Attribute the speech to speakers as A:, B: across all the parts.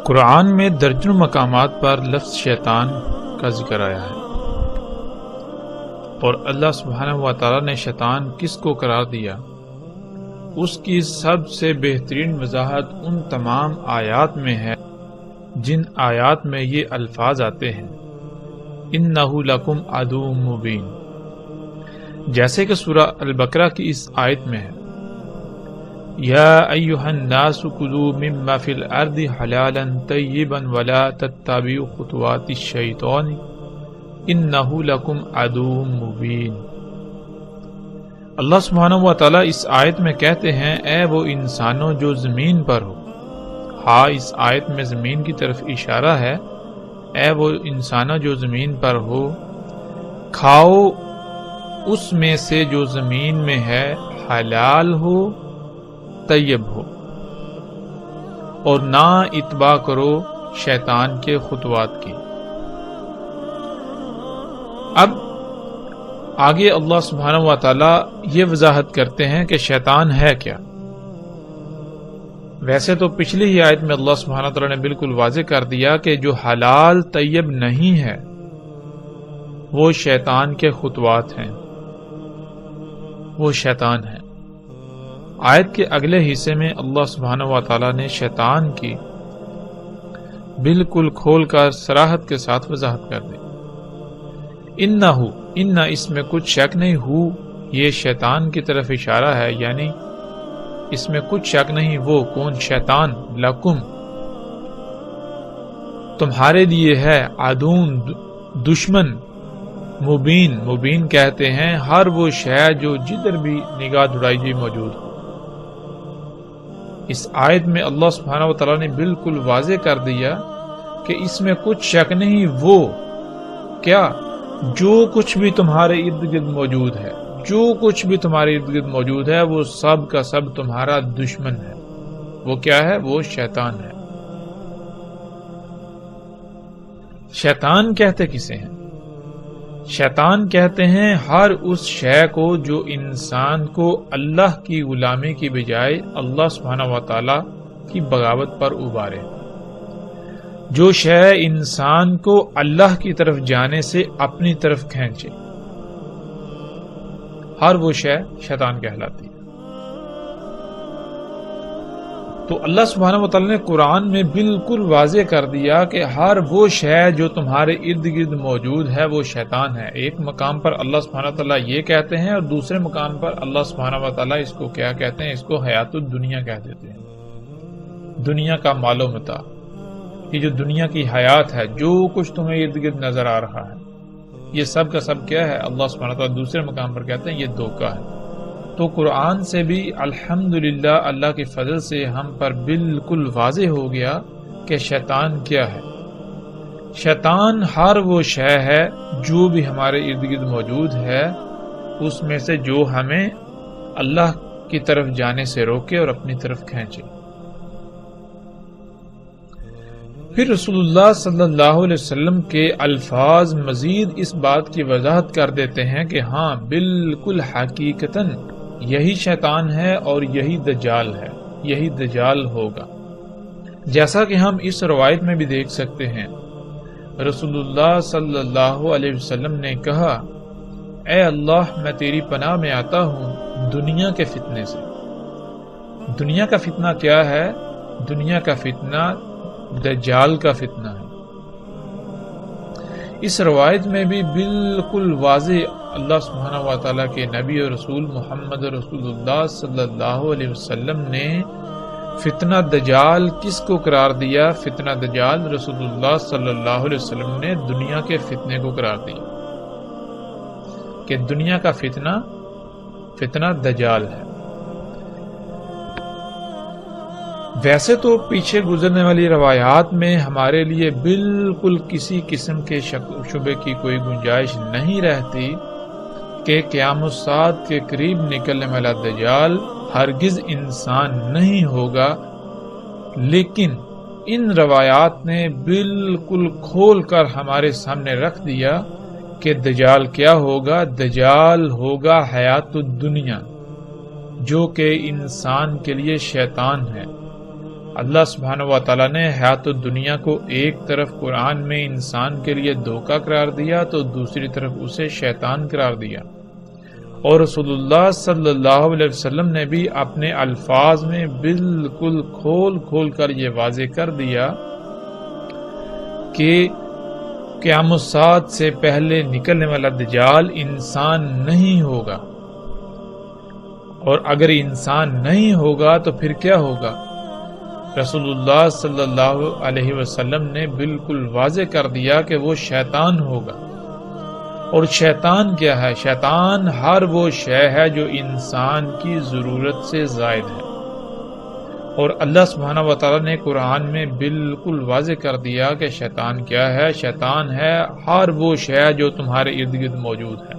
A: قرآن میں درجنوں مقامات پر لفظ شیطان کا ذکر آیا ہے، اور اللہ سبحانہ و تعالی نے شیطان کس کو قرار دیا، اس کی سب سے بہترین وضاحت ان تمام آیات میں ہے جن آیات میں یہ الفاظ آتے ہیں اِنَّهُ لَكُمْ عَدُوٌّ مُبِينٌ، جیسے کہ سورہ البقرہ کی اس آیت میں ہے یا ایھا الناس کلوا مما فی الارض حلالا طیبا ولا تتبعوا خطوات الشیطان انہ لکم عدو مبین۔ اللہ سبحانہ و تعالیٰ اس آیت میں کہتے ہیں اے وہ انسانوں جو زمین پر ہو، ہاں اس آیت میں زمین کی طرف اشارہ ہے، اے وہ انسانوں جو زمین پر ہو، کھاؤ اس میں سے جو زمین میں ہے، حلال ہو طیب ہو، اور نہ اتباع کرو شیطان کے خطوات کی۔ اب آگے اللہ سبحانہ و تعالی یہ وضاحت کرتے ہیں کہ شیطان ہے کیا۔ ویسے تو پچھلی ہی آیت میں اللہ سبحانہ و تعالی نے بالکل واضح کر دیا کہ جو حلال طیب نہیں ہے وہ شیطان کے خطوات ہیں، وہ شیطان ہے۔ آیت کے اگلے حصے میں اللہ سبحانہ و تعالی نے شیطان کی بالکل کھول کر صراحت کے ساتھ وضاحت کر دی۔ انہ اس میں کچھ شک نہیں، ہو یہ شیطان کی طرف اشارہ ہے، یعنی اس میں کچھ شک نہیں، وہ کون؟ شیطان، لکم تمہارے لیے ہے، عدون دشمن، مبین کہتے ہیں ہر وہ شے جو جدھر بھی نگاہ دڑائی جی موجود ہو۔ اس آیت میں اللہ سبحانہ و تعالیٰ نے بالکل واضح کر دیا کہ اس میں کچھ شک نہیں، وہ کیا؟ جو کچھ بھی تمہارے ارد گرد موجود ہے، جو کچھ بھی تمہارے ارد گرد موجود ہے وہ سب کا سب تمہارا دشمن ہے۔ وہ کیا ہے؟ وہ شیطان ہے۔ شیطان کہتے کسے ہیں؟ شیطان کہتے ہیں ہر اس شے کو جو انسان کو اللہ کی غلامی کی بجائے اللہ سبحانہ و تعالی کی بغاوت پر ابارے، جو شے انسان کو اللہ کی طرف جانے سے اپنی طرف کھینچے، ہر وہ شے شیطان کہلاتی ہے۔ تو اللہ سبحانہ و تعالی نے قرآن میں بالکل واضح کر دیا کہ ہر وہ شے جو تمہارے ارد گرد موجود ہے وہ شیطان ہے۔ ایک مقام پر اللہ سبحانہ و تعالی یہ کہتے ہیں، اور دوسرے مقام پر اللہ سبحانہ و تعالی اس کو کیا کہتے ہیں؟ اس کو حیات الدنیا کہہ دیتے ہیں، دنیا کا مال و متاع۔ یہ جو دنیا کی حیات ہے، جو کچھ تمہیں ارد گرد نظر آ رہا ہے، یہ سب کا سب کیا ہے؟ اللہ سبحانہ و تعالی دوسرے مقام پر کہتے ہیں یہ دھوکہ ہے۔ تو قرآن سے بھی الحمدللہ اللہ کے فضل سے ہم پر بالکل واضح ہو گیا کہ شیطان کیا ہے۔ شیطان ہر وہ شے ہے جو بھی ہمارے ارد گرد موجود ہے، اس میں سے جو ہمیں اللہ کی طرف جانے سے روکے اور اپنی طرف کھینچے۔ پھر رسول اللہ صلی اللہ علیہ وسلم کے الفاظ مزید اس بات کی وضاحت کر دیتے ہیں کہ ہاں بالکل حقیقتاً یہی شیطان ہے اور یہی دجال ہے، یہی دجال ہوگا۔ جیسا کہ ہم اس روایت میں بھی دیکھ سکتے ہیں، رسول اللہ صلی اللہ علیہ وسلم نے کہا اے اللہ میں تیری پناہ میں آتا ہوں دنیا کے فتنے سے۔ دنیا کا فتنہ کیا ہے؟ دنیا کا فتنہ دجال کا فتنہ ہے۔ اس روایت میں بھی بالکل واضح اللہ سبحانہ و تعالیٰ کے نبی اور رسول محمد رسول اللہ صلی اللہ علیہ وسلم نے فتنہ دجال کس کو قرار دیا؟ فتنہ دجال رسول اللہ صلی اللہ علیہ وسلم نے دنیا کے فتنے کو قرار دیا کہ دنیا کا فتنہ دجال ہے۔ ویسے تو پیچھے گزرنے والی روایات میں ہمارے لیے بالکل کسی قسم کے شک و شبے کی کوئی گنجائش نہیں رہتی کہ قیام الساعت کے قریب نکلنے والا دجال ہرگز انسان نہیں ہوگا، لیکن ان روایات نے بالکل کھول کر ہمارے سامنے رکھ دیا کہ دجال کیا ہوگا؟ دجال ہوگا حیات الدنیا، جو کہ انسان کے لیے شیطان ہے۔ اللہ سبحانہ و تعالیٰ نے حیات الدنیا کو ایک طرف قرآن میں انسان کے لیے دھوکہ قرار دیا تو دوسری طرف اسے شیطان قرار دیا، اور رسول اللہ صلی اللہ علیہ وسلم نے بھی اپنے الفاظ میں بالکل کھول کھول کر یہ واضح کر دیا کہ قیامت الساعت سے پہلے نکلنے والا دجال انسان نہیں ہوگا، اور اگر انسان نہیں ہوگا تو پھر کیا ہوگا؟ رسول اللہ صلی اللہ علیہ وسلم نے بالکل واضح کر دیا کہ وہ شیطان ہوگا۔ اور شیطان کیا ہے؟ شیطان ہر وہ شے ہے جو انسان کی ضرورت سے زائد ہے، اور اللہ سبحانہ و تعالیٰ نے قرآن میں بالکل واضح کر دیا کہ شیطان کیا ہے۔ شیطان ہے ہر وہ شے جو تمہارے ارد گرد موجود ہے،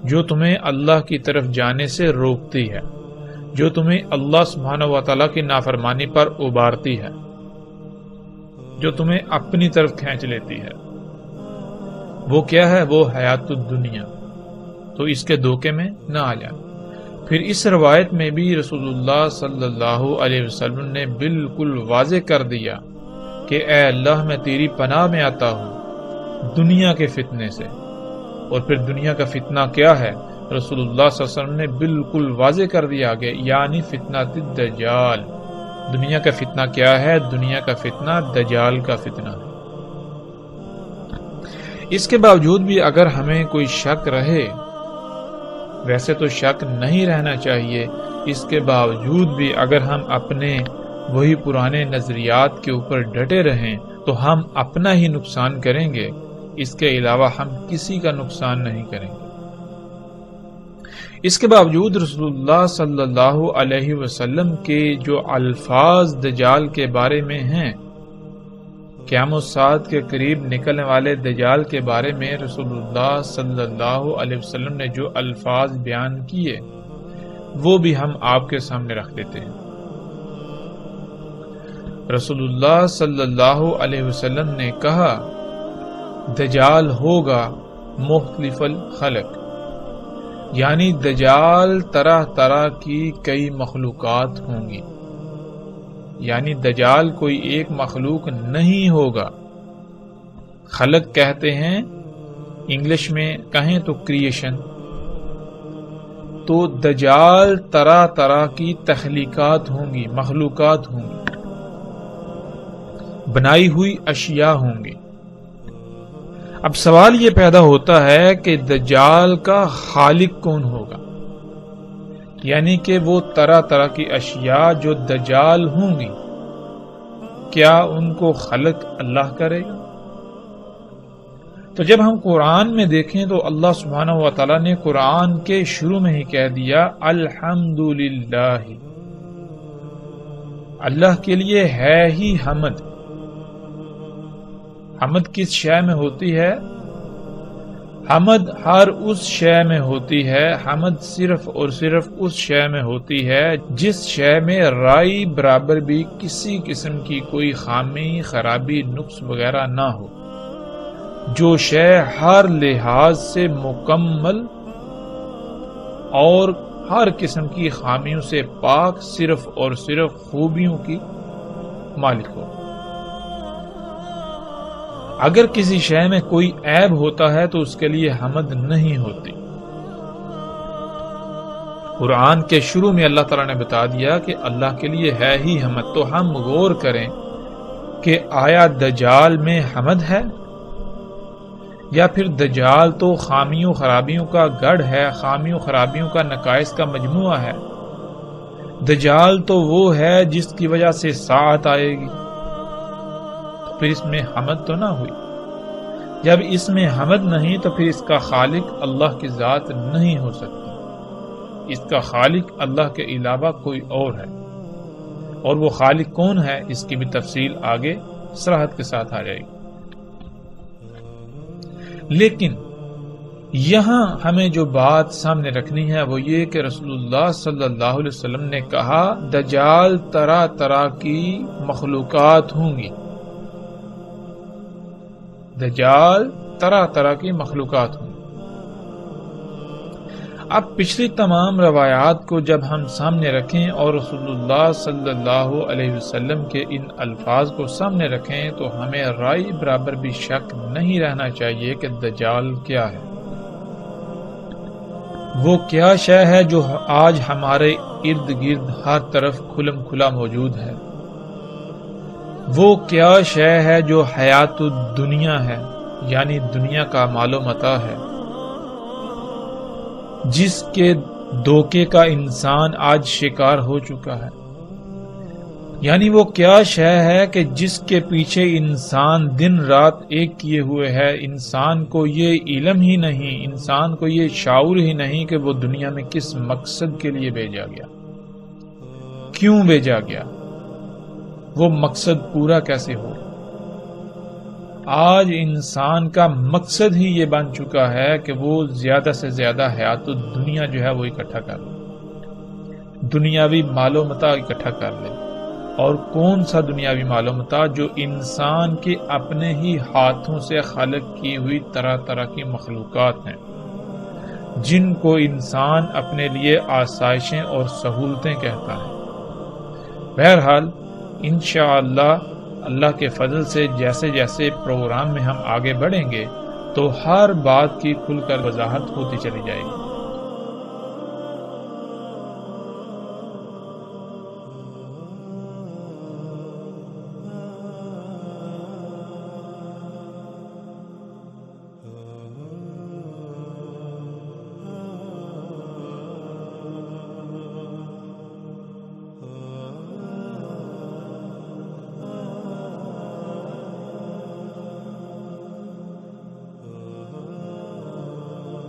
A: جو تمہیں اللہ کی طرف جانے سے روکتی ہے، جو تمہیں اللہ سبحانہ و تعالیٰ کی نافرمانی پر ابارتی ہے، جو تمہیں اپنی طرف کھینچ لیتی ہے۔ وہ کیا ہے؟ وہ حیات الدنیا۔ تو اس کے دھوکے میں نہ آ جائیں۔ پھر اس روایت میں بھی رسول اللہ صلی اللہ علیہ وسلم نے بالکل واضح کر دیا کہ اے اللہ میں تیری پناہ میں آتا ہوں دنیا کے فتنے سے۔ اور پھر دنیا کا فتنہ کیا ہے؟ رسول اللہ صلی اللہ علیہ وسلم نے بالکل واضح کر دیا آگے، یعنی فتنہ الدجال۔ دنیا کا فتنہ کیا ہے؟ دنیا کا فتنہ دجال کا فتنہ ہے۔ اس کے باوجود بھی اگر ہمیں کوئی شک رہے، ویسے تو شک نہیں رہنا چاہیے، اس کے باوجود بھی اگر ہم اپنے وہی پرانے نظریات کے اوپر ڈٹے رہیں تو ہم اپنا ہی نقصان کریں گے، اس کے علاوہ ہم کسی کا نقصان نہیں کریں گے۔ اس کے باوجود رسول اللہ صلی اللہ علیہ وسلم کے جو الفاظ دجال کے بارے میں ہیں، قیامت الساعت کے قریب نکلنے والے دجال کے بارے میں رسول اللہ صلی اللہ علیہ وسلم نے جو الفاظ بیان کیے وہ بھی ہم آپ کے سامنے رکھ دیتے ہیں۔ رسول اللہ صلی اللہ علیہ وسلم نے کہا دجال ہوگا مختلف الخلق، یعنی دجال طرح طرح کی کئی مخلوقات ہوں گی، یعنی دجال کوئی ایک مخلوق نہیں ہوگا۔ خلق کہتے ہیں، انگلش میں کہیں تو کریشن، تو دجال طرح طرح کی تخلیقات ہوں گی، مخلوقات ہوں گی، بنائی ہوئی اشیاء ہوں گی۔ اب سوال یہ پیدا ہوتا ہے کہ دجال کا خالق کون ہوگا؟ یعنی کہ وہ طرح طرح کی اشیاء جو دجال ہوں گی، کیا ان کو خلق اللہ کرے گا؟ تو جب ہم قرآن میں دیکھیں تو اللہ سبحانہ و تعالیٰ نے قرآن کے شروع میں ہی کہہ دیا الحمدللہ، اللہ کے لیے ہے ہی حمد۔ حمد کس شے میں ہوتی ہے؟ حمد ہر اس شے میں ہوتی ہے، حمد صرف اور صرف اس شے میں ہوتی ہے جس شے میں رائی برابر بھی کسی قسم کی کوئی خامی، خرابی، نقص وغیرہ نہ ہو، جو شے ہر لحاظ سے مکمل اور ہر قسم کی خامیوں سے پاک، صرف اور صرف خوبیوں کی مالک ہو۔ اگر کسی شے میں کوئی عیب ہوتا ہے تو اس کے لیے حمد نہیں ہوتی۔ قرآن کے شروع میں اللہ تعالیٰ نے بتا دیا کہ اللہ کے لیے ہے ہی حمد، تو ہم غور کریں کہ آیا دجال میں حمد ہے، یا پھر دجال تو خامیوں خرابیوں کا گڑھ ہے، خامیوں خرابیوں کا نقائص کا مجموعہ ہے۔ دجال تو وہ ہے جس کی وجہ سے ساعت آئے گی، پھر اس میں حمد تو نہ ہوئی۔ جب اس میں حمد نہیں تو پھر اس کا خالق اللہ کی ذات نہیں ہو سکتی، اس کا خالق اللہ کے علاوہ کوئی اور ہے، اور وہ خالق کون ہے اس کی بھی تفصیل آگے صراحت کے ساتھ آ جائے گی۔ لیکن یہاں ہمیں جو بات سامنے رکھنی ہے وہ یہ کہ رسول اللہ صلی اللہ علیہ وسلم نے کہا دجال طرح طرح کی مخلوقات ہوں گی، دجال طرح طرح کی مخلوقات ہوں گی۔ اب پچھلی تمام روایات کو جب ہم سامنے رکھیں اور رسول اللہ صلی اللہ علیہ وسلم کے ان الفاظ کو سامنے رکھیں تو ہمیں رائے برابر بھی شک نہیں رہنا چاہیے کہ دجال کیا ہے۔ وہ کیا شے ہے جو آج ہمارے ارد گرد ہر طرف کھلم کھلا موجود ہے؟ وہ کیا شے ہے جو حیات الدنیا ہے، یعنی دنیا کا مال و متاع ہے، جس کے دھوکے کا انسان آج شکار ہو چکا ہے؟ یعنی وہ کیا شے ہے کہ جس کے پیچھے انسان دن رات ایک کیے ہوئے ہے، انسان کو یہ علم ہی نہیں، انسان کو یہ شعور ہی نہیں کہ وہ دنیا میں کس مقصد کے لیے بھیجا گیا، کیوں بھیجا گیا، وہ مقصد پورا کیسے ہو۔ آج انسان کا مقصد ہی یہ بن چکا ہے کہ وہ زیادہ سے زیادہ حیات الدنیا جو ہے وہ اکٹھا کر لے، دنیاوی مال و متاع اکٹھا کر لے۔ اور کون سا دنیاوی مال و متاع؟ جو انسان کے اپنے ہی ہاتھوں سے خلق کی ہوئی طرح طرح کی مخلوقات ہیں، جن کو انسان اپنے لیے آسائشیں اور سہولتیں کہتا ہے۔ بہرحال انشاءاللہ اللہ کے فضل سے جیسے جیسے پروگرام میں ہم آگے بڑھیں گے تو ہر بات کی کھل کر وضاحت ہوتی چلی جائے گی۔